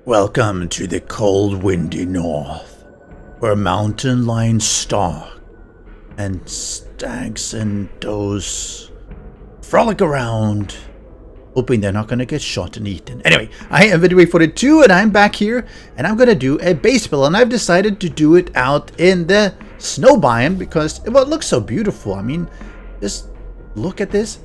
Welcome to the cold, windy north, where mountain lions stalk and stags and does frolic around, hoping they're not going to get shot and eaten. Anyway, I am Video42 and I'm back here and I'm going to do a base build, and I've decided to do it out in the snow biome because, well, it looks so beautiful. I mean, just look at this.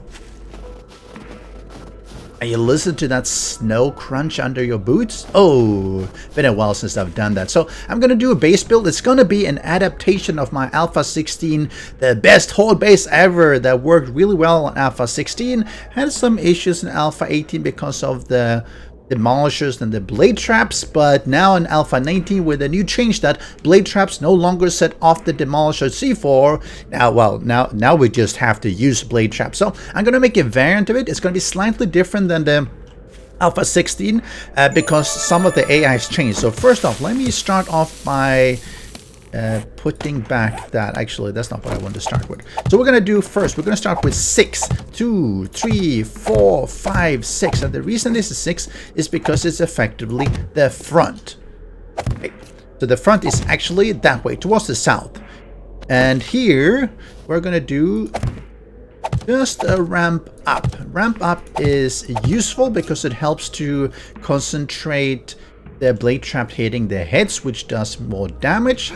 And you listen to that snow crunch under your boots? Oh, been a while since I've done that. So I'm going to do a base build. It's going to be an adaptation of my Alpha 16, the best Horde base ever, that worked really well on Alpha 16. Had some issues in Alpha 18 because of the Demolishers and the blade traps, but now in Alpha 19 with a new change that blade traps no longer set off the Demolisher C4. Now we just have to use blade traps. So I'm going to make a variant of it. It's going to be slightly different than the Alpha 16 because some of the AI has changed. So first off, let me start off by putting back that. Actually, that's not what I want to start with. So we're going to do first, we're going to start with 6, 2, 3, 4, 5, 6. And the reason this is 6 is because it's effectively the front. Okay. So the front is actually that way, towards the south. And here, we're going to do just a ramp up. Ramp up is useful because it helps to concentrate the blade trap hitting their heads, which does more damage.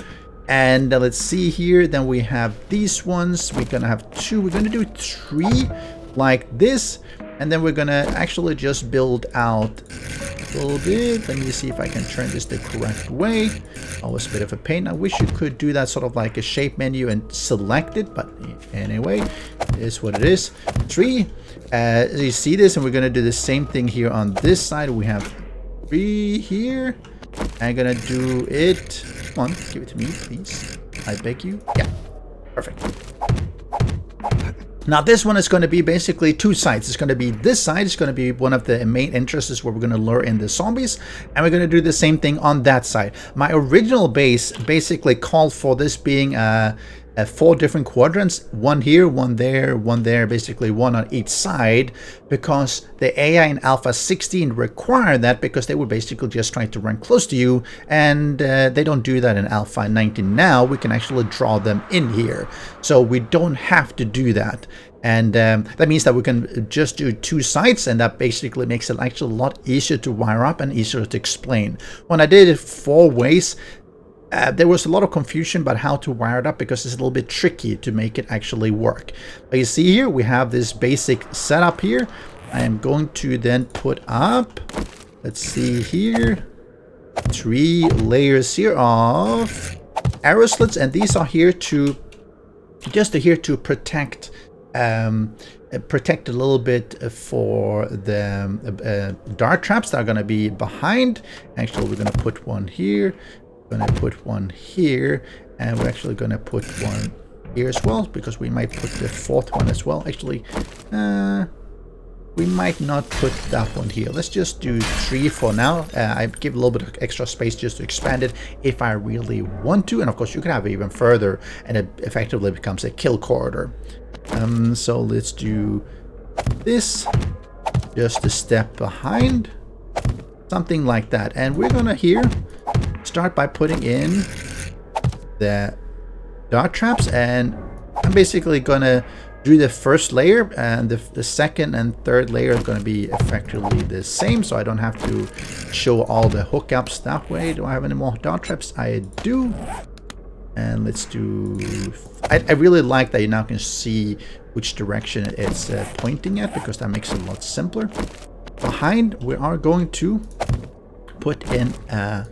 And let's see here, then we have these ones. We're gonna have 2, we're gonna do 3 like this, and then we're gonna actually just build out a little bit. Let me see if I can turn this the correct way. Always a bit of a pain. I wish you could do that sort of like a shape menu and select it, but anyway, it is what it is. 3, you see this, and we're gonna do the same thing here on this side. We have 3 here. I'm gonna do it. Come on, give it to me, please. I beg you. Yeah, perfect. Now this one is going to be basically 2 sides. It's going to be this side. It's going to be one of the main entrances where we're going to lure in the zombies, and we're going to do the same thing on that side. My original base basically called for this being 4 different quadrants, 1 here, 1 there, basically 1 on each side, because the AI in Alpha 16 required that because they were basically just trying to run close to you, and they don't do that in Alpha 19. Now we can actually draw them in here, so we don't have to do that. And that means that we can just do 2 sides, and that basically makes it actually a lot easier to wire up and easier to explain. When I did it 4 ways, there was a lot of confusion about how to wire it up because it's a little bit tricky to make it actually work. But you see here, we have this basic setup here. I am going to then put up, let's see here, 3 layers here of arrow slits, and these are here to protect protect a little bit for the dart traps that are going to be behind. Actually, we're going to put one here. Going to put one here, and we're actually going to put one here as well, because we might put the 4th one as well. Actually, we might not put that one here. Let's just do 3 for now. I give a little bit of extra space just to expand it if I really want to, and of course you can have it even further, and it effectively becomes a kill corridor. So let's do this, just a step behind, something like that, and we're gonna here start by putting in the dart traps, and I'm basically gonna do the first layer, and the second and third layer are going to be effectively the same, so I don't have to show all the hookups that way. Do I have any more dart traps? I do. And let's do, I really like that you now can see which direction it's pointing at, because that makes it a lot simpler. Behind, we are going to put in a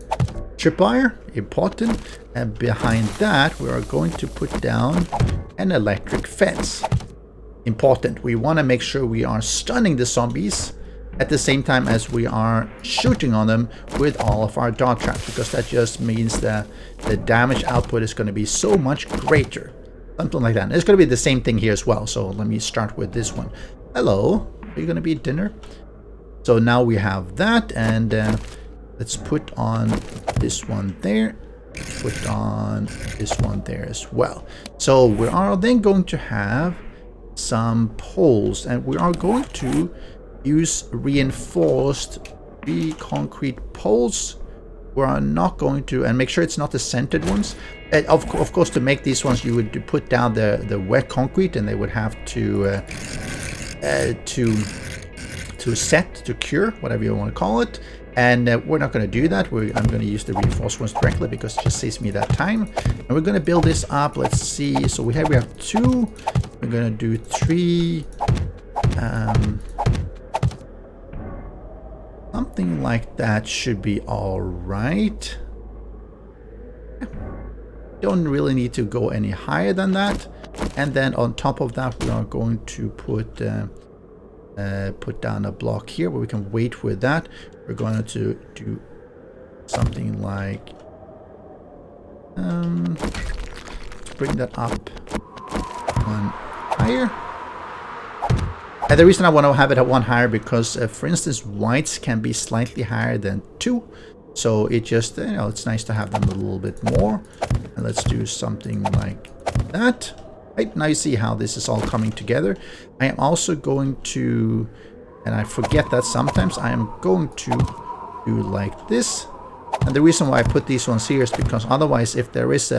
tripwire, important, and behind that we are going to put down an electric fence. Important. We want to make sure we are stunning the zombies at the same time as we are shooting on them with all of our dart traps, because that just means that the damage output is going to be so much greater. Something like that. And it's going to be the same thing here as well. So let me start with this one. Hello, are you going to be at dinner? So now we have that, and let's put on this one there. Put on this one there as well. So we are then going to have some poles, and we are going to use reinforced 3 concrete poles. We're not going to, and make sure it's not the centered ones. And of course, to make these ones, you would put down the wet concrete, and they would have to set, to cure, whatever you want to call it. And we're not going to do that. I'm going to use the reinforced ones directly because it just saves me that time. And we're going to build this up. Let's see. So we have 2. We're going to do 3. Something like that should be all right. Don't really need to go any higher than that. And then on top of that, we are going to put down a block here where we can wait with that. We're going to do something like let's bring that up 1 higher. And the reason I want to have it at 1 higher because, for instance, whites can be slightly higher than 2. So it just, it's nice to have them a little bit more. And let's do something like that. Right, now you see how this is all coming together. I am also going to, and I forget that sometimes, I am going to do like this. And the reason why I put these ones here is because otherwise, if there is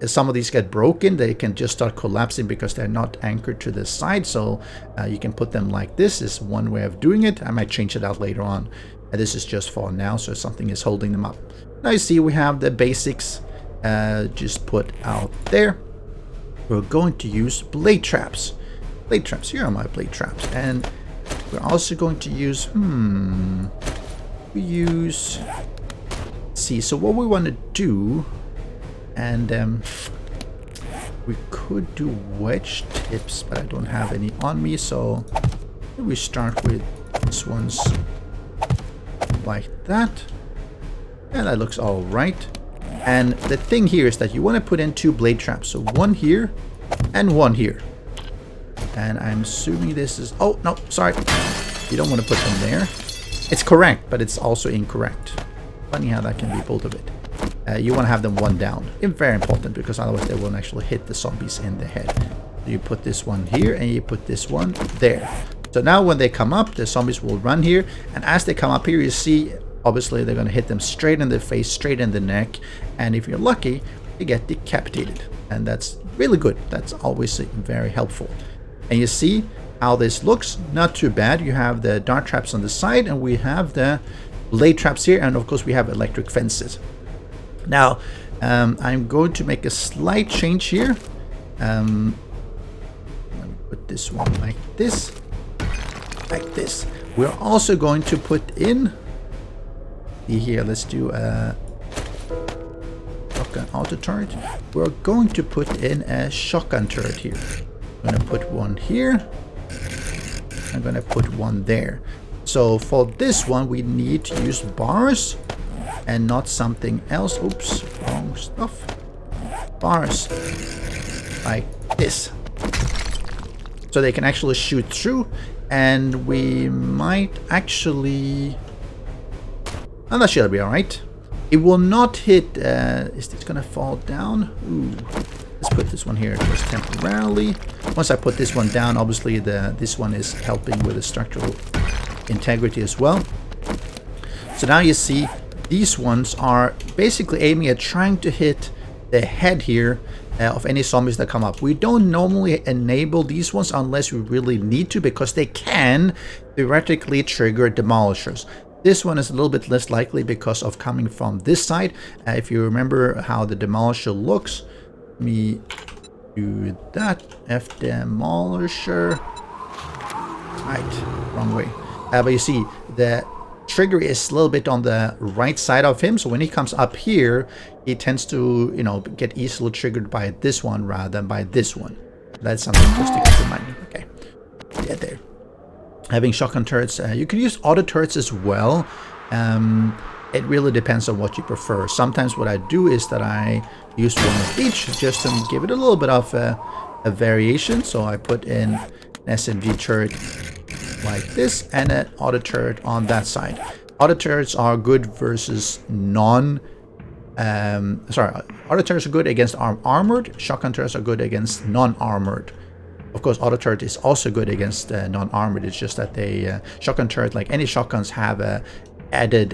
if some of these get broken, they can just start collapsing because they're not anchored to the side. So you can put them like this is one way of doing it. I might change it out later on. This is just for now, so something is holding them up. Now you see we have the basics just put out there. We're going to use blade traps. Blade traps, here are my blade traps. And we're also going to use, let's see, so what we want to do, and we could do wedge tips, but I don't have any on me, so we start with this one's like that, and that looks all right. And the thing here is that you want to put in 2 blade traps, so 1 here and 1 here. And I'm assuming this is, oh no, sorry, you don't want to put them there. It's correct, but it's also incorrect. Funny how that can be both of it. You want to have them 1 down. It's very important because otherwise they won't actually hit the zombies in the head. So you put this one here and you put this one there. So now when they come up, the zombies will run here. And as they come up here, you see, obviously they're going to hit them straight in the face, straight in the neck. And if you're lucky, you get decapitated. And that's really good. That's always very helpful. And you see how this looks. Not too bad. You have the dart traps on the side and we have the blade traps here. And of course we have electric fences. Now, I'm going to make a slight change here. Let me put this one like this. Like this. We're also going to put in here, let's do a shotgun auto turret. We're going to put in a shotgun turret here. I'm going to put one here. I'm going to put one there. So for this one, we need to use bars and not something else. Oops, wrong stuff. Bars like this. So they can actually shoot through. And we might actually... Oh, that should be alright. It will not hit... is this going to fall down? Ooh. Let's put this one here just temporarily. Once I put this one down, obviously this one is helping with the structural integrity as well. So now you see these ones are basically aiming at trying to hit the head here of any zombies that come up. We don't normally enable these ones unless we really need to, because they can theoretically trigger demolishers. This one is a little bit less likely because of coming from this side. If you remember how the demolisher looks, let me do that. F demolisher. Right, wrong way. But you see the trigger is a little bit on the right side of him, so when he comes up here, he tends to, you know, get easily triggered by this one rather than by this one. That's something just to keep in mind. Okay, yeah, there. Having shotgun turrets, you can use auto turrets as well. It really depends on what you prefer. Sometimes what I do is that I use one of each just to give it a little bit of a variation. So I put in an SMG turret like this and an auto turret on that side. Auto turrets are good versus auto turrets are good against armored. Shotgun turrets are good against non-armored Of course, auto turret is also good against non-armored. It's just that they shotgun turret, like any shotguns, have a added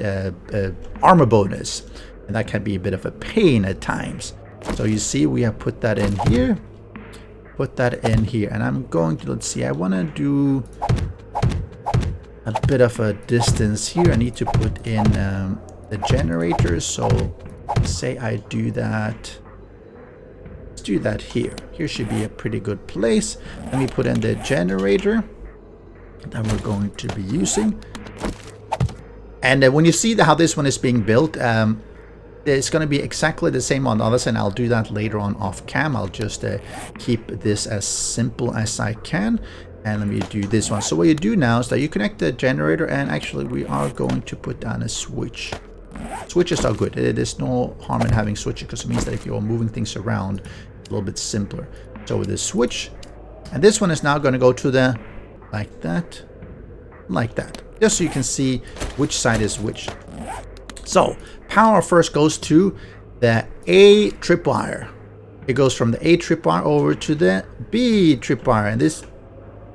armor bonus, and that can be a bit of a pain at times. So you see, we have put that in here, put that in here, and I'm going to, let's see, I want to do a bit of a distance here. I need to put in the generators. So say I do that. Let's do that here. Here should be a pretty good place. Let me put in the generator that we're going to be using. And when you see how this one is being built, it's going to be exactly the same on the other side. I'll do that later on off cam. I'll just keep this as simple as I can. And let me do this one. So what you do now is that you connect the generator, and actually we are going to put down a switch. Switches are good. There's no harm in having switches, because it means that if you're moving things around, it's a little bit simpler. So with this switch, and this one is now going to go to the, like that, just so you can see which side is which. So power first goes to the A tripwire. It goes from the A tripwire over to the B tripwire, and this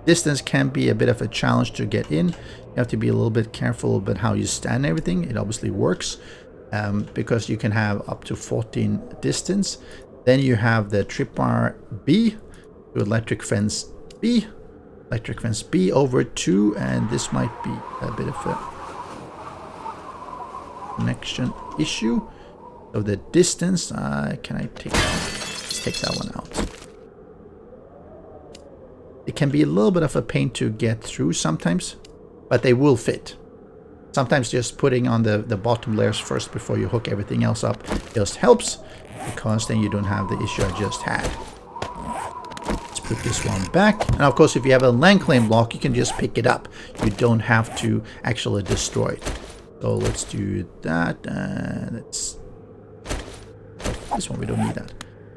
distance can be a bit of a challenge to get in. You have to be a little bit careful about how you stand and everything. It obviously works because you can have up to 14 distance. Then you have the tripwire B to electric fence B. Electric fence B over 2, and this might be a bit of a connection issue. So the distance, can I take that? Let's take that one out. It can be a little bit of a pain to get through sometimes, but they will fit. Sometimes just putting on the bottom layers first before you hook everything else up just helps, because then you don't have the issue I just had. Let's put this one back. And of course, if you have a land claim block, you can just pick it up. You don't have to actually destroy it. So let's do that. Let's, this one, we don't need that.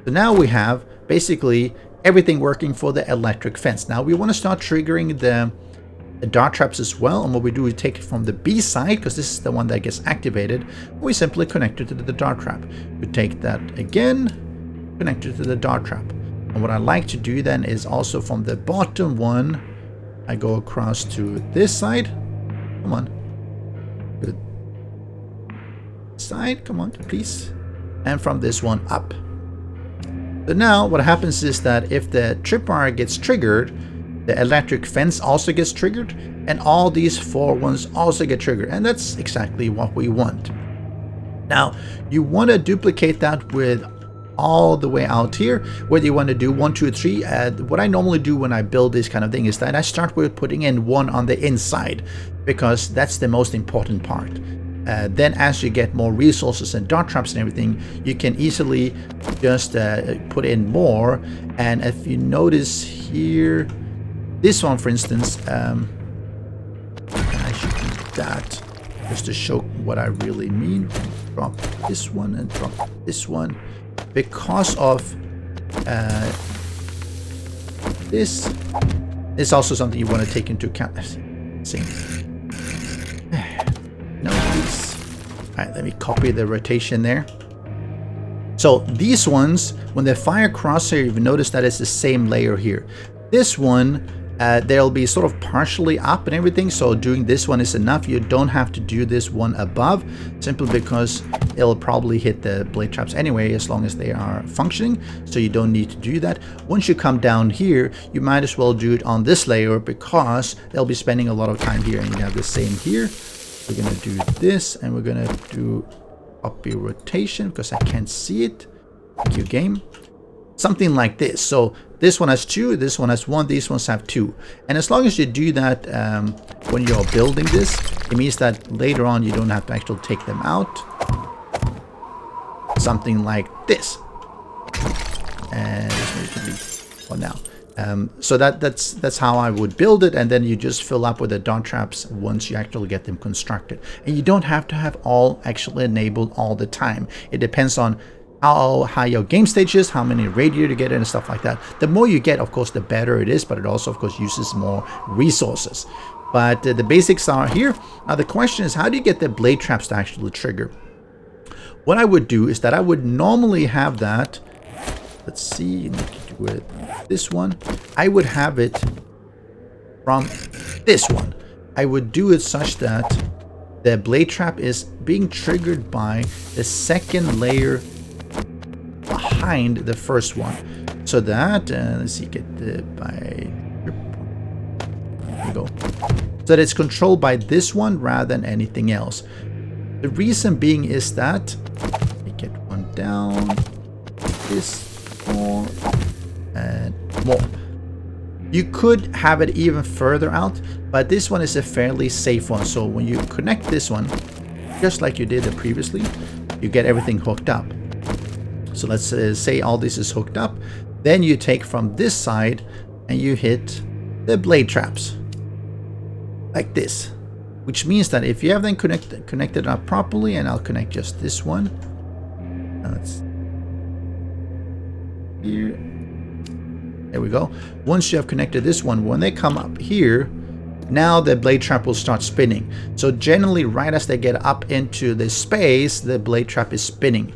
So now we have basically everything working for the electric fence. Now we want to start triggering the dart traps as well, and what we do is take it from the B side, because this is the one that gets activated. We simply connect it to the dart trap. We take that again, connect it to the dart trap. And what I like to do then is also from the bottom one, I go across to this side. Come on. Good. Side, come on, please. And from this one up. So now what happens is that if the tripwire gets triggered, the electric fence also gets triggered, and all these 4 ones also get triggered, and that's exactly what we want. Now you want to duplicate that with all the way out here, whether you want to do 1, 2, 3. What I normally do when I build this kind of thing is that I start with putting in 1 on the inside, because that's the most important part. Then as you get more resources and dart traps and everything, you can easily just put in more. And if you notice here, this one for instance, I should do that just to show what I really mean. Drop this one and drop this one, because of this is also something you want to take into account. Same. No, please. All right, let me copy the rotation there. So these ones, when they fire crosshair, you've noticed that it's the same layer here. This one, they'll be sort of partially up and everything, so doing this one is enough. You don't have to do this one above, simply because it'll probably hit the blade traps anyway, as long as they are functioning, so you don't need to do that. Once you come down here, you might as well do it on this layer, because they'll be spending a lot of time here, and you have the same here. We're gonna do this, and we're gonna do copy rotation, because I can't see it. Thank you, game. Something like this. So this one has 2, this one has 1, these ones have 2. And as long as you do that when you're building this, it means that later on you don't have to actually take them out. Something like this. And this may be for now. So that's how I would build it, and then you just fill up with the dart traps once you actually get them constructed. And you don't have to have all actually enabled all the time. It depends on how high your game stage is, how many radiator you get, and stuff like that. The more you get, of course, the better it is, but it also, of course, uses more resources. But the basics are here. Now the question is, how do you get the blade traps to actually trigger? What I would do is that I would normally have that. Let's see, you need to do it this one, I would have it from this one. I would do it such that the blade trap is being triggered by the second layer behind the first one. So that, let's see, get the by, there we go. So that it's controlled by this one rather than anything else. The reason being is that, let me get one down, this, more, and more. You could have it even further out, but this one is a fairly safe one. So when you connect this one, just like you did previously, you get everything hooked up. So let's say all this is hooked up. Then you take from this side and you hit the blade traps. Like this. Which means that if you have them connected up properly, and I'll connect just this one. Let's here. There we go. Once you have connected this one, when they come up here, now the blade trap will start spinning. So generally, right as they get up into this space, the blade trap is spinning.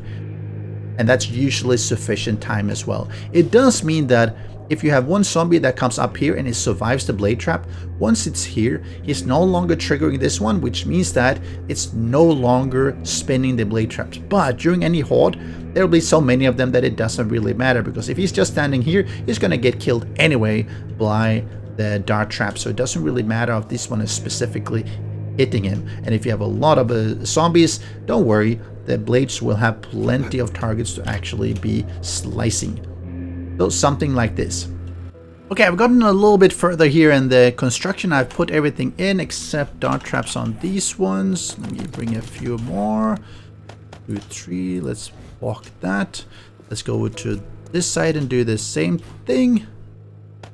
And that's usually sufficient time as well. It does mean that if you have one zombie that comes up here and it survives the blade trap, once it's here, he's no longer triggering this one, which means that it's no longer spinning the blade traps. But during any horde, there'll be so many of them that it doesn't really matter, because if he's just standing here, he's going to get killed anyway by the dart trap. So it doesn't really matter if this one is specifically hitting him. And if you have a lot of zombies, don't worry, the blades will have plenty of targets to actually be slicing. So something like this. Okay, I've gotten a little bit further here in the construction. I've put everything in except dart traps on these ones. Let me bring a few more. 2, 3, let's walk that. Let's go over to this side and do the same thing.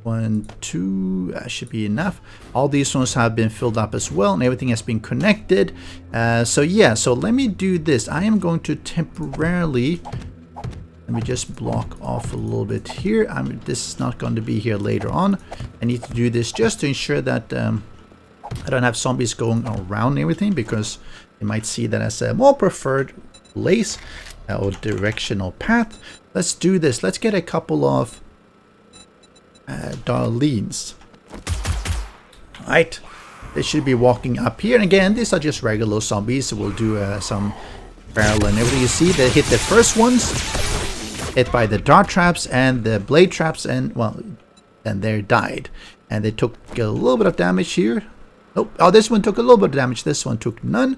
1, 2, that should be enough. All these ones have been filled up as well, and everything has been connected. So yeah, so let me do this. I am going to temporarily, let me just block off a little bit here. This is not going to be here later on. I need to do this just to ensure that I don't have zombies going around everything, because you might see that as a more preferred place or directional path. Let's do this. Let's get a couple of Darlenes. Right, they should be walking up here, and again, these are just regular zombies, so we'll do some barrel and everything. You see, they hit the first ones, hit by the dart traps and the blade traps, and well, and they died, and they took a little bit of damage here. Oh, this one took a little bit of damage, this one took none.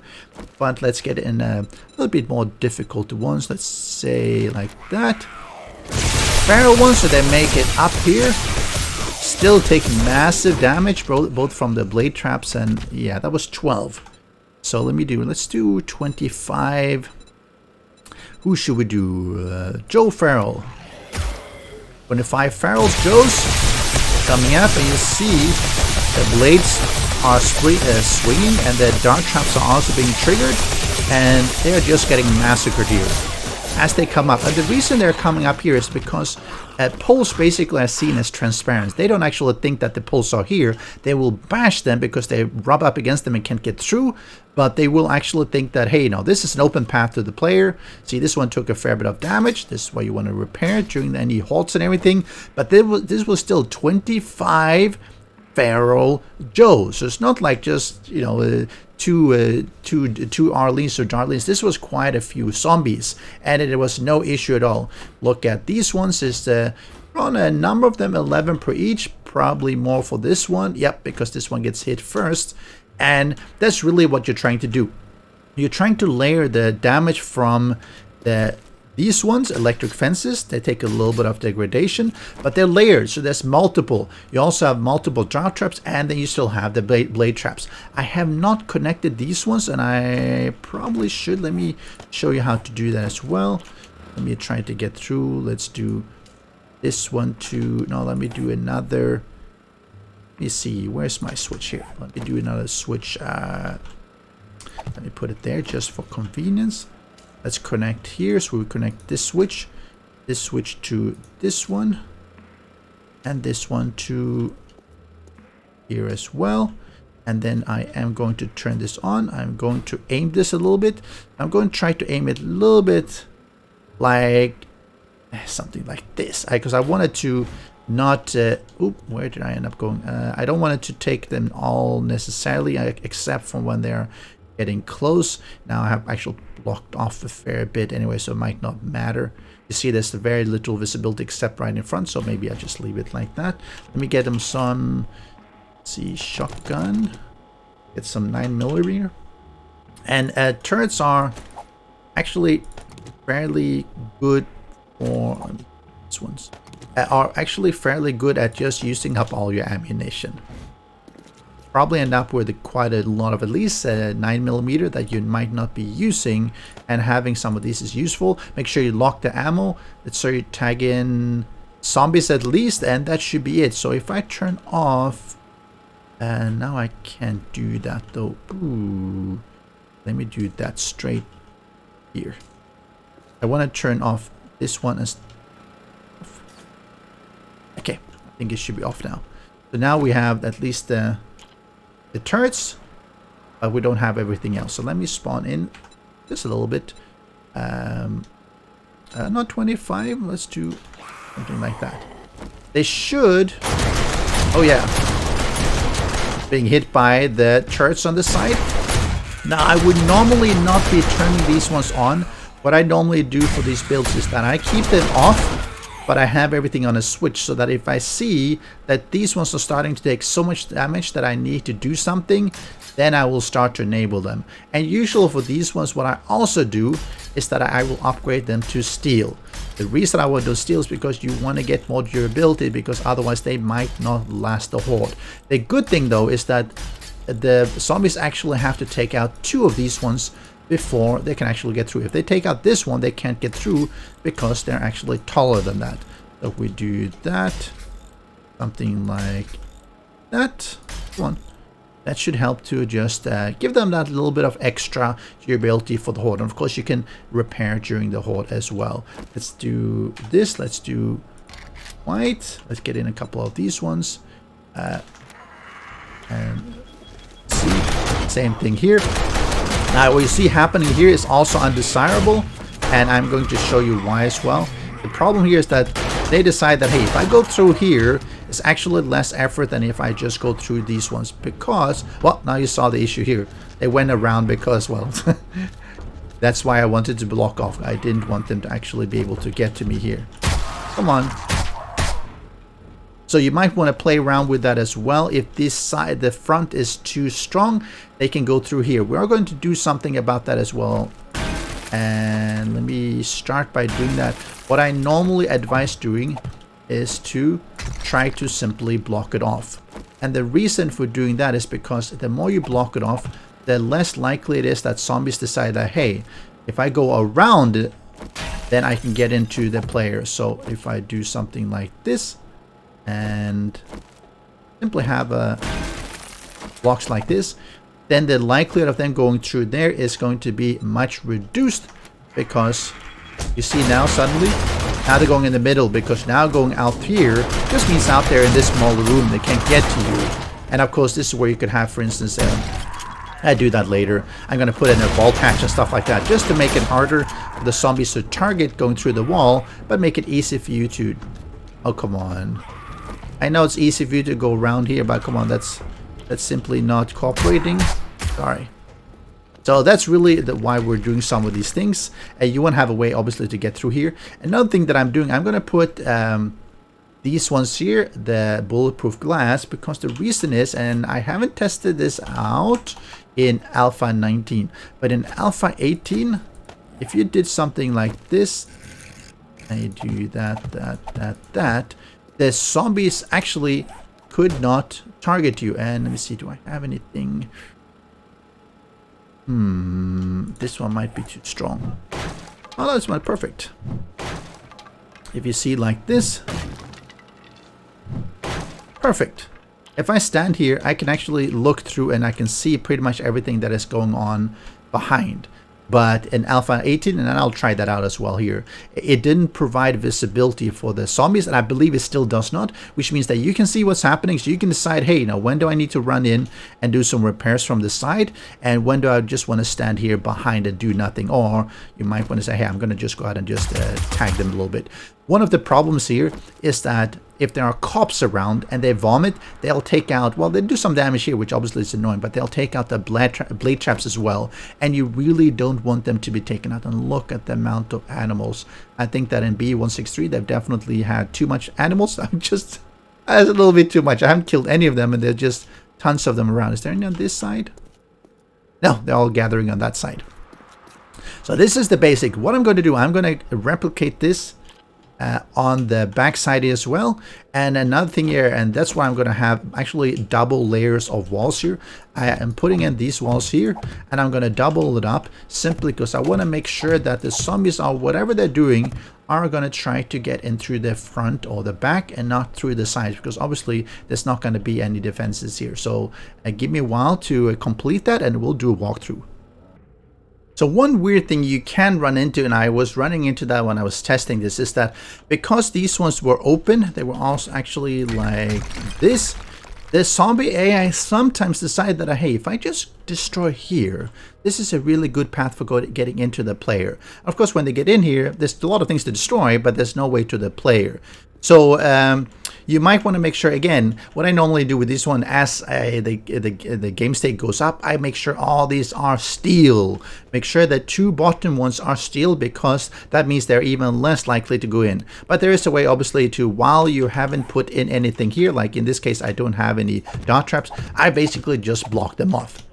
But let's get in a little bit more difficult ones, let's say like that. Barrel ones, so they make it up here. Still take massive damage, both from the blade traps, and yeah, that was 12. So let's do 25. Who should we do? Joe Farrell. 25 Farrells, Joe's coming up, and you see the blades are swinging, and the dart traps are also being triggered, and they're just getting massacred here as they come up. And the reason they're coming up here is because poles basically are seen as transparent. They don't actually think that the poles are here. They will bash them because they rub up against them and can't get through, but they will actually think that, hey, no, this is an open path to the player. See, this one took a fair bit of damage. This is why you want to repair it during any halts and everything. But this was still 25 Feral Joe. So it's not like just, you know, two Arlenes or Darlenes. This was quite a few zombies, and it was no issue at all. Look at these ones. Is on a number of them, 11 per each, probably more for this one. Yep, because this one gets hit first, and that's really what you're trying to do. You're trying to layer the damage from these ones, electric fences. They take a little bit of degradation, but they're layered, so there's multiple. You also have multiple dart traps, and then you still have the blade traps. I have not connected these ones, and I probably should. Let me show you how to do that as well. Let me try to get through. Let's do this one too. No, let me do another. Let me see. Where's my switch here? Let me do another switch. Let me put it there just for convenience. Let's connect here. So we connect this switch to this one, and this one to here as well. And then I am going to turn this on. I'm going to aim this a little bit. I'm going to try to aim it a little bit like something like this, because I wanted to not... oop, where did I end up going? I don't want it to take them all necessarily, except for when they're getting close. Now I have actually blocked off a fair bit anyway, so it might not matter. You see there's very little visibility except right in front, so maybe I just leave it like that. Let me get them some, let's see, shotgun. Get some 9mm. And turrets are actually fairly good for... These ones are actually fairly good at just using up all your ammunition. Probably end up with quite a lot of at least 9mm that you might not be using, and having some of these is useful. Make sure you lock the ammo. Let's say you tag in zombies at least, and that should be it. So if I turn off, and now I can't do that though. Ooh, let me do that straight here. I want to turn off this one as okay. I think it should be off now. So now we have at least the turrets, but we don't have everything else. So let me spawn in just a little bit. Not 25. Let's do something like that. They should. Oh yeah, being hit by the turrets on the side. Now I would normally not be turning these ones on. What I normally do for these builds is that I keep them off, but I have everything on a switch, so that if I see that these ones are starting to take so much damage that I need to do something, then I will start to enable them. And usually for these ones, what I also do is that I will upgrade them to steel. The reason I want those steel is because you want to get more durability, because otherwise they might not last the horde. The good thing though is that the zombies actually have to take out 2 of these ones before they can actually get through. If they take out this one, they can't get through because they're actually taller than that. So if we do that, something like that one, that should help to just give them that little bit of extra durability for the horde. And of course you can repair during the horde as well. Let's do this. Let's do white. Let's get in a couple of these ones. And see, same thing here. Now what you see happening here is also undesirable, and I'm going to show you why as well. The problem here is that they decide that, hey, if I go through here, it's actually less effort than if I just go through these ones, because, well, now you saw the issue here. They went around because, well, that's why I wanted to block off. I didn't want them to actually be able to get to me here. Come on. So you might want to play around with that as well. If this side, the front is too strong, they can go through here. We are going to do something about that as well. And let me start by doing that. What I normally advise doing is to try to simply block it off. And the reason for doing that is because the more you block it off, the less likely it is that zombies decide that, hey, if I go around it, then I can get into the player. So if I do something like this, and simply have blocks like this, then the likelihood of them going through there is going to be much reduced, because you see now suddenly, now they're going in the middle, because now going out here just means out there in this small room they can't get to you. And of course this is where you could have, for instance, I do that later. I'm going to put in a wall patch and stuff like that, just to make it harder for the zombies to target going through the wall, but make it easy for you to... Oh, come on. I know it's easy for you to go around here, but come on, that's simply not cooperating. Sorry. So that's really why we're doing some of these things. You want to have a way, obviously, to get through here. Another thing that I'm doing, I'm going to put these ones here, the bulletproof glass, because the reason is, and I haven't tested this out in Alpha 19, but in Alpha 18, if you did something like this, and you do that, the zombies actually could not target you. And let me see, do I have anything? This one might be too strong. Oh, that's not perfect. If you see like this, perfect. If I stand here, I can actually look through and I can see pretty much everything that is going on behind. But in Alpha 18, and I'll try that out as well here, it didn't provide visibility for the zombies, and I believe it still does not, which means that you can see what's happening, so you can decide, hey, now when do I need to run in and do some repairs from the side, and when do I just want to stand here behind and do nothing. Or you might want to say, hey, I'm going to just go ahead and just tag them a little bit. One of the problems here is that if there are cops around and they vomit, they'll take out, well, they do some damage here, which obviously is annoying, but they'll take out the blade traps as well. And you really don't want them to be taken out. And look at the amount of animals. I think that in B163, they've definitely had too much animals. That's a little bit too much. I haven't killed any of them, and there's just tons of them around. Is there any on this side? No, they're all gathering on that side. So this is the basic. What I'm going to do, I'm going to replicate this on the back side as well. And another thing here, and that's why I'm going to have actually double layers of walls here. I am putting in these walls here, and I'm going to double it up simply because I want to make sure that the zombies, are whatever they're doing, are going to try to get in through the front or the back and not through the sides, because obviously there's not going to be any defenses here. So give me a while to complete that, and we'll do a walkthrough. So one weird thing you can run into, and I was running into that when I was testing this, is that because these ones were open, they were also actually like this. The zombie AI sometimes decide that, hey, if I just destroy here, this is a really good path for getting into the player. Of course, when they get in here, there's a lot of things to destroy, but there's no way to the player. So you might want to make sure, again, what I normally do with this one, as the game state goes up, I make sure all these are steel. Make sure that 2 bottom ones are steel, because that means they're even less likely to go in. But there is a way, obviously, to, while you haven't put in anything here, like in this case, I don't have any dart traps, I basically just block them off.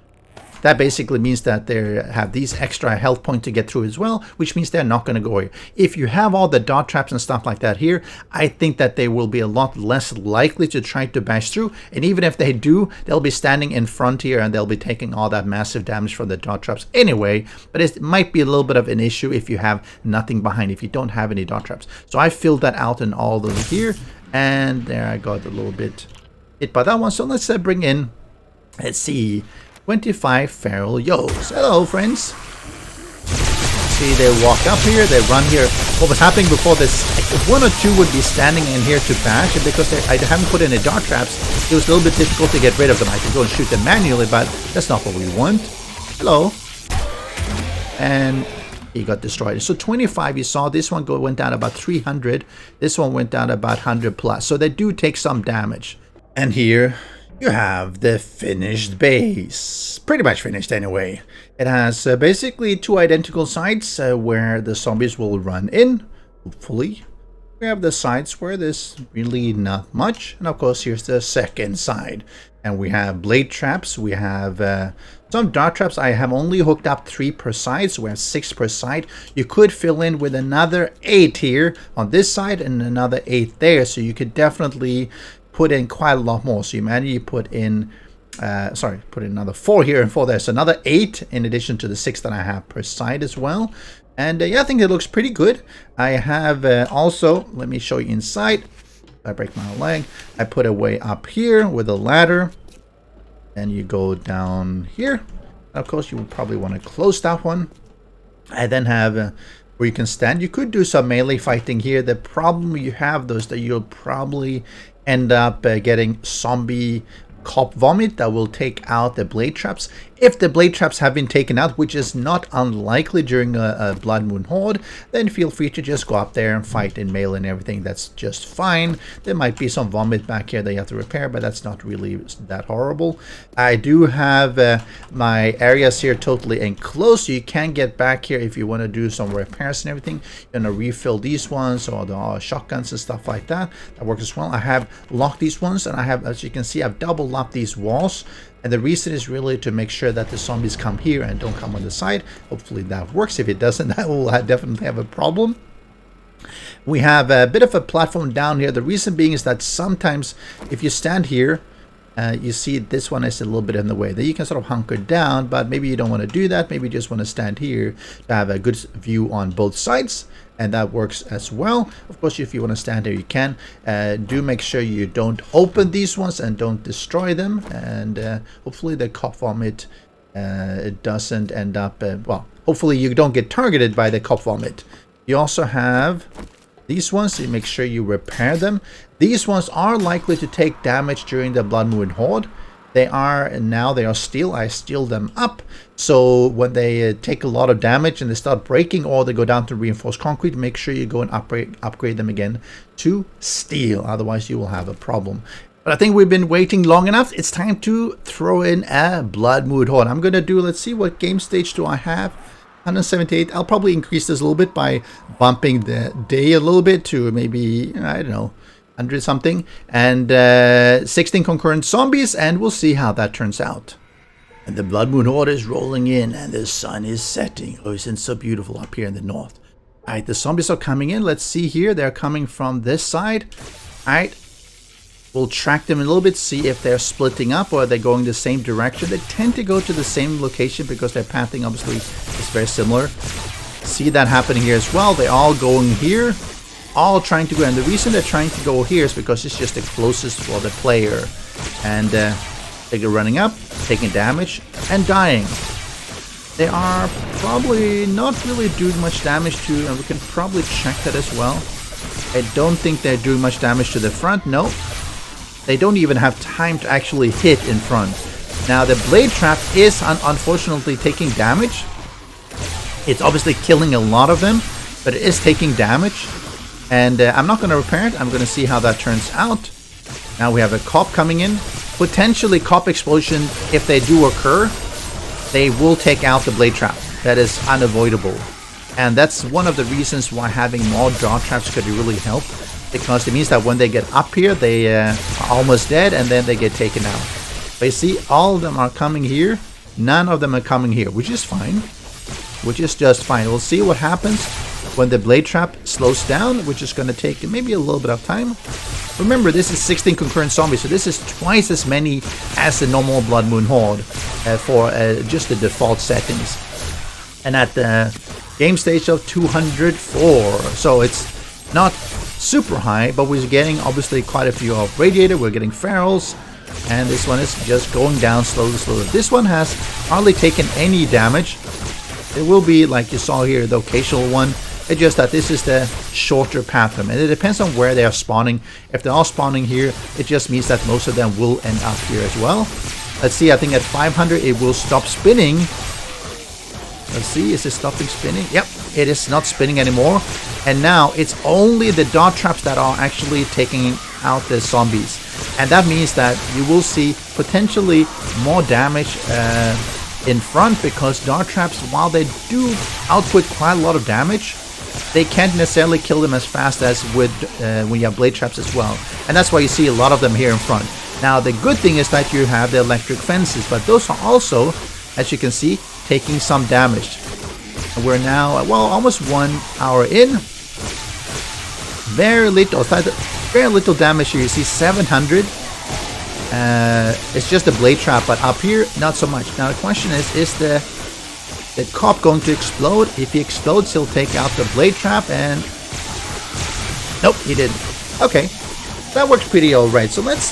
That basically means that they have these extra health points to get through as well, which means they're not going to go here. If you have all the dart traps and stuff like that here, I think that they will be a lot less likely to try to bash through. And even if they do, they'll be standing in front here, and they'll be taking all that massive damage from the dart traps anyway. But it might be a little bit of an issue if you have nothing behind, if you don't have any dart traps. So I filled that out in all those here, and there I got a little bit hit by that one. So let's bring in, let's see, 25 feral yos. Hello, friends. See, they walk up here, they run here. What was happening before this, if 1 or 2 would be standing in here to bash, and because I haven't put any dart traps, it was a little bit difficult to get rid of them. I can go and shoot them manually, but that's not what we want. Hello. And he got destroyed. So 25, you saw this one went down about 300. This one went down about 100 plus. So they do take some damage. And here you have the finished base. Pretty much finished anyway. It has basically 2 identical sides where the zombies will run in, hopefully. We have the sides where there's really not much. And of course, here's the second side. And we have blade traps. We have some dart traps. I have only hooked up 3 per side, so we have 6 per side. You could fill in with another 8 here on this side and another 8 there. So you could definitely put in quite a lot more. So you manually put in, put in another 4 here and 4 there. So another 8 in addition to the 6 that I have per side as well. And yeah, I think it looks pretty good. I have also, let me show you inside. I break my leg. I put a way up here with a ladder. And you go down here. Of course, you would probably want to close that one. I then have where you can stand. You could do some melee fighting here. The problem you have, though, is that you'll probably end up getting zombie cop vomit that will take out the blade traps. If the blade traps have been taken out, which is not unlikely during a Blood Moon Horde, then feel free to just go up there and fight in melee and everything. That's just fine. There might be some vomit back here that you have to repair, but that's not really that horrible. I do have my areas here totally enclosed, so you can get back here if you want to do some repairs and everything. You're going to refill these ones or the shotguns and stuff like that. That works as well. I have locked these ones, and I have, as you can see, I've double locked these walls. And the reason is really to make sure that the zombies come here and don't come on the side. Hopefully that works. If it doesn't, I will definitely have a problem. We have a bit of a platform down here. The reason being is that sometimes if you stand here, you see this one is a little bit in the way. Then you can sort of hunker down, but maybe you don't want to do that. Maybe you just want to stand here to have a good view on both sides. And that works as well. Of course, if you want to stand there, you can. Do make sure you don't open these ones and don't destroy them. And hopefully the cop vomit doesn't end up... well, hopefully you don't get targeted by the cop vomit. You also have these ones, so you make sure you repair them. These ones are likely to take damage during the Blood Moon Horde. They are steel. I steel them up. So when they take a lot of damage and they start breaking, or they go down to reinforced concrete, make sure you go and upgrade them again to steel. Otherwise, you will have a problem. But I think we've been waiting long enough. It's time to throw in a Blood Moon Horde. I'm going to do, let's see, what game stage do I have? 178. I'll probably increase this a little bit by bumping the day a little bit to maybe, I don't know, 100 something. And 16 concurrent zombies, and we'll see how that turns out. And the Blood Moon Horde is rolling in, and the sun is setting. Oh, isn't it so beautiful up here in the north? All right, the zombies are coming in. Let's see here. They're coming from this side. All right. We'll track them a little bit, see if they're splitting up or they're going the same direction. They tend to go to the same location because their pathing obviously is very similar. See that happening here as well. They're all going here, all trying to go. And the reason they're trying to go here is because it's just the closest for the player. And they're running up, taking damage, and dying. They are probably not really doing much damage to, and we can probably check that as well. I don't think they're doing much damage to the front, no. They don't even have time to actually hit in front. Now the blade trap is unfortunately taking damage. It's obviously killing a lot of them, but it is taking damage. And I'm not going to repair it. I'm going to see how that turns out. Now we have a cop coming in. Potentially cop explosion, if they do occur, they will take out the blade trap. That is unavoidable. And that's one of the reasons why having more draw traps could really help. Because it means that when they get up here, they are almost dead, and then they get taken out. But you see, all of them are coming here. None of them are coming here, which is fine. Which is just fine. We'll see what happens when the blade trap slows down, which is going to take maybe a little bit of time. Remember, this is 16 concurrent zombies, so this is twice as many as the normal Blood Moon Horde for just the default settings. And at the game stage of 204, so it's not super high, but we're getting obviously quite a few of Radiator. We're getting Ferals, and this one is just going down slowly. This one has hardly taken any damage. It will be, like you saw here, the occasional one. It's just that this is the shorter path from it. It depends on where they are spawning. If they're all spawning here, it just means that most of them will end up here as well. Let's see, I think at 500 it will stop spinning. Let's see, is it stopping spinning? Yep, it is not spinning anymore. And now it's only the dart traps that are actually taking out the zombies. And that means that you will see potentially more damage in front, because dart traps, while they do output quite a lot of damage, they can't necessarily kill them as fast as with when you have blade traps as well. And that's why you see a lot of them here in front. Now the good thing is that you have the electric fences, but those are also, as you can see, taking some damage. And we're now, well, almost 1 hour in. Very little damage here. You see 700. It's just a blade trap, but up here, not so much. Now the question is the cop going to explode? If he explodes, he'll take out the blade trap, and nope, he didn't. Okay, that works pretty alright. So let's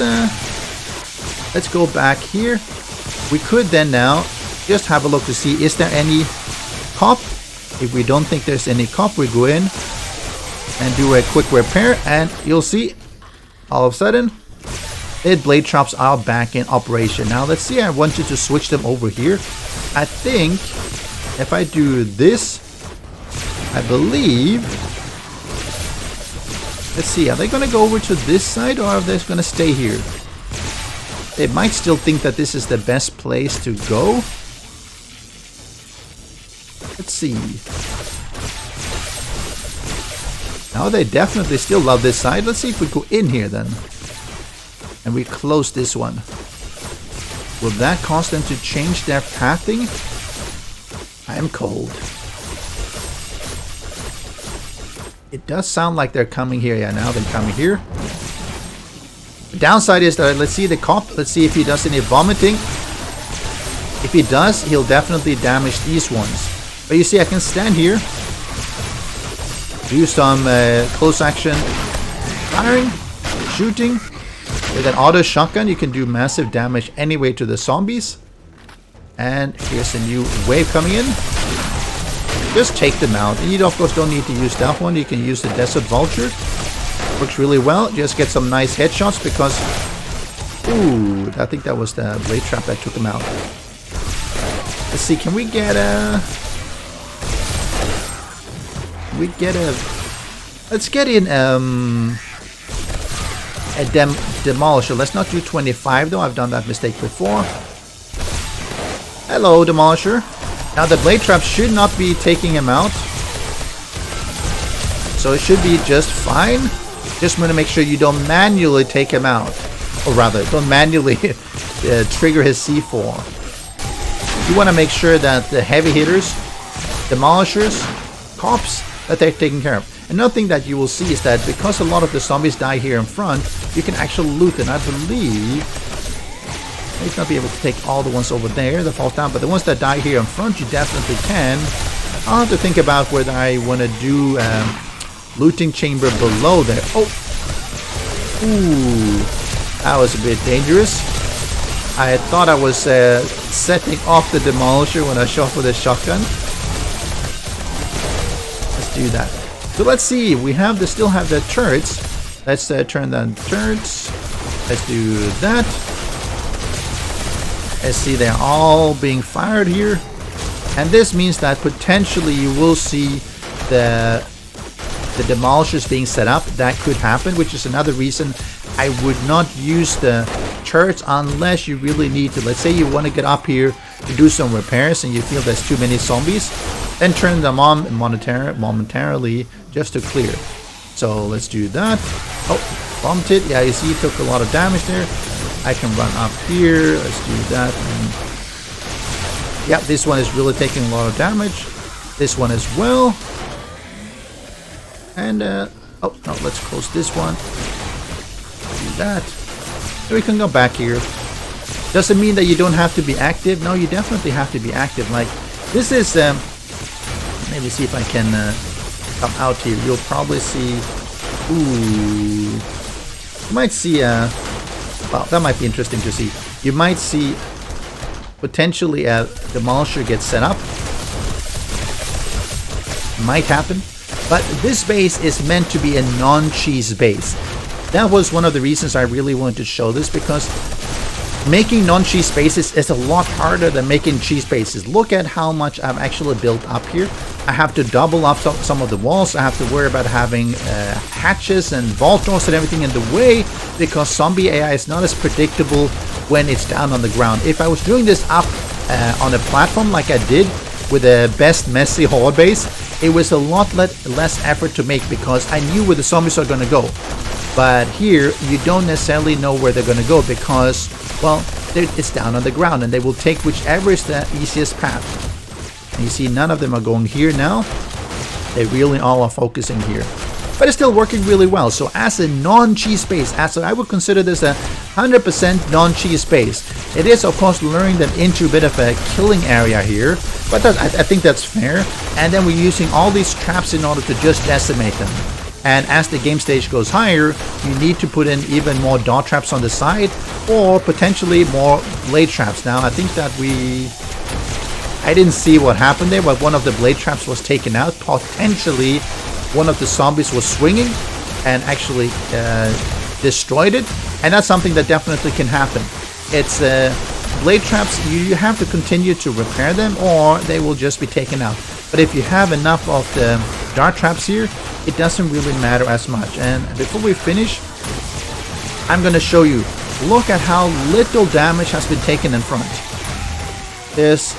go back here. We could then now just have a look to see, is there any cop? If we don't think there's any cop, we go in and do a quick repair, and you'll see all of a sudden the blade traps are back in operation. Now let's see, I want you to switch them over here. I think if I do this, I believe, let's see, are they going to go over to this side, or are they going to stay here? They might still think that this is the best place to go. Let's see. Now they definitely still love this side. Let's see if we go in here then. And we close this one. Will that cause them to change their pathing? I am cold. It does sound like they're coming here. Yeah, now they're coming here. The downside is that, let's see the cop. Let's see if he does any vomiting. If he does, he'll definitely damage these ones. But you see, I can stand here, do some close action firing, shooting. With an auto shotgun, you can do massive damage anyway to the zombies. And here's a new wave coming in. Just take them out. And you, of course, don't need to use that one. You can use the Desert Vulture. Works really well. Just get some nice headshots, because Ooh, I think that was the blade trap that took him out. Let's see, can we get a... Let's get in a Demolisher. Let's not do 25 though, I've done that mistake before. Hello, Demolisher. Now the blade trap should not be taking him out. So it should be just fine. Just want to make sure you don't manually take him out. Or rather, don't manually trigger his C4. You want to make sure that the heavy hitters, Demolishers, cops, that they're taken care of. Another thing that you will see is that because a lot of the zombies die here in front, you can actually loot them. I believe you might not be able to take all the ones over there that falls down, but the ones that die here in front, you definitely can. I'll have to think about whether I want to do looting chamber below there. Oh, ooh, that was a bit dangerous. I thought I was setting off the Demolisher when I shot with a shotgun. Let's do that. So let's see. We have the still have the turrets. Let's turn on turrets. Let's do that. Let's see, they're all being fired here, and this means that potentially you will see the Demolishers being set up. That could happen, which is another reason I would not use the turrets unless you really need to. Let's say you want to get up here to do some repairs and you feel there's too many zombies, then turn them on momentarily just to clear. So let's do that. Oh, bumped it. Yeah, you see he took a lot of damage there. I can run up here. Let's do that. And yeah, this one is really taking a lot of damage. This one as well. And oh no, let's close this one. Do that. So we can go back here. Doesn't mean that you don't have to be active. No, you definitely have to be active. Like this is maybe see if I can come out here. You'll probably see. Ooh, you might see well, that might be interesting to see. You might see potentially a Demolisher get set up. Might happen. But this base is meant to be a non-cheese base. That was one of the reasons I really wanted to show this, because making non-cheese bases is a lot harder than making cheese bases. Look at how much I've actually built up here. I have to double up some of the walls. I have to worry about having hatches and vault doors and everything in the way, because zombie AI is not as predictable when it's down on the ground. If I was doing this up on a platform like I did with the best messy horde base, it was a lot less effort to make because I knew where the zombies are going to go. But here, you don't necessarily know where they're going to go because, well, it's down on the ground and they will take whichever is the easiest path. And you see none of them are going here now. They really all are focusing here. But it's still working really well. So as a non-cheese base, I would consider this a 100% non-cheese base. It is, of course, luring them into a bit of a killing area here. But I think that's fair. And then we're using all these traps in order to just decimate them. And as the game stage goes higher, you need to put in even more dart traps on the side, or potentially more blade traps. Now, I think that I didn't see what happened there, but one of the blade traps was taken out. Potentially, one of the zombies was swinging and actually destroyed it. And that's something that definitely can happen. It's blade traps, you have to continue to repair them, or they will just be taken out. But if you have enough of the dart traps here, it doesn't really matter as much. And before we finish, I'm going to show you. Look at how little damage has been taken in front. There's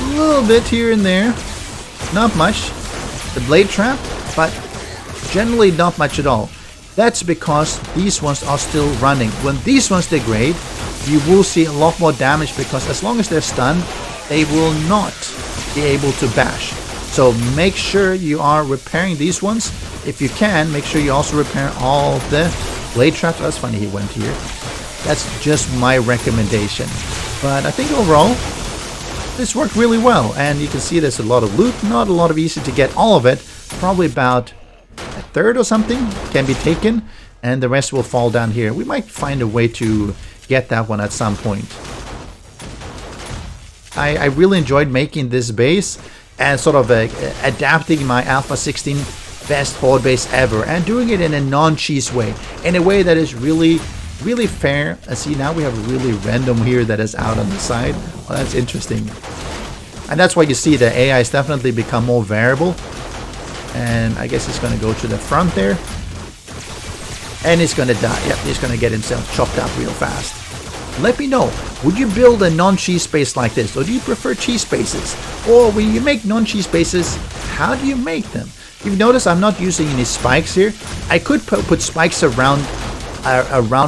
a little bit here and there. Not much. The blade trap, but generally not much at all. That's because these ones are still running. When these ones degrade, you will see a lot more damage because as long as they're stunned, they will not be able to bash. So make sure you are repairing these ones. If you can, make sure you also repair all the blade traps. That's funny he went here. That's just my recommendation. But I think overall, this worked really well. And you can see there's a lot of loot, not a lot of easy to get all of it. Probably about a third or something can be taken. And the rest will fall down here. We might find a way to get that one at some point. I really enjoyed making this base and sort of adapting my Alpha 16 best horde base ever and doing it in a non-cheese way, in a way that is really really fair. See, now we have a really random here that is out on the side. Well, that's interesting. And that's why you see the AI has definitely become more variable. And I guess he's going to go to the front there. And he's going to die. Yep, he's going to get himself chopped up real fast. Let me know, would you build a non-cheese base like this? Or do you prefer cheese bases? Or when you make non-cheese bases, how do you make them? You've noticed I'm not using any spikes here. I could put spikes around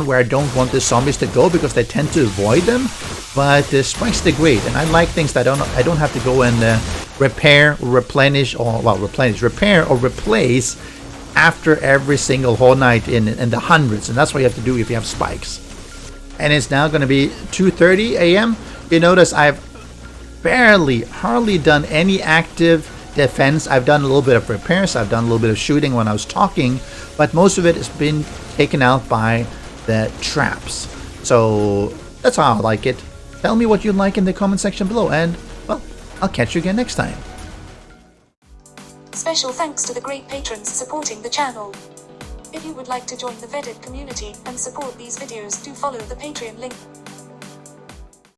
where I don't want the zombies to go because they tend to avoid them. But the spikes are great, and I like things that I don't have to go and repair, or replenish, or well, repair or replace after every single Horde night in the hundreds, and that's what you have to do if you have spikes. And it's now going to be 2:30 a.m. You notice I've hardly done any active defense. I've done a little bit of repairs, I've done a little bit of shooting when I was talking, but most of it has been taken out by the traps. So that's how I like it. Tell me what you like in the comment section below, and well, I'll catch you again next time. Special thanks to the great patrons supporting the channel. If you would like to join the vetted community and support these videos, do follow the Patreon link.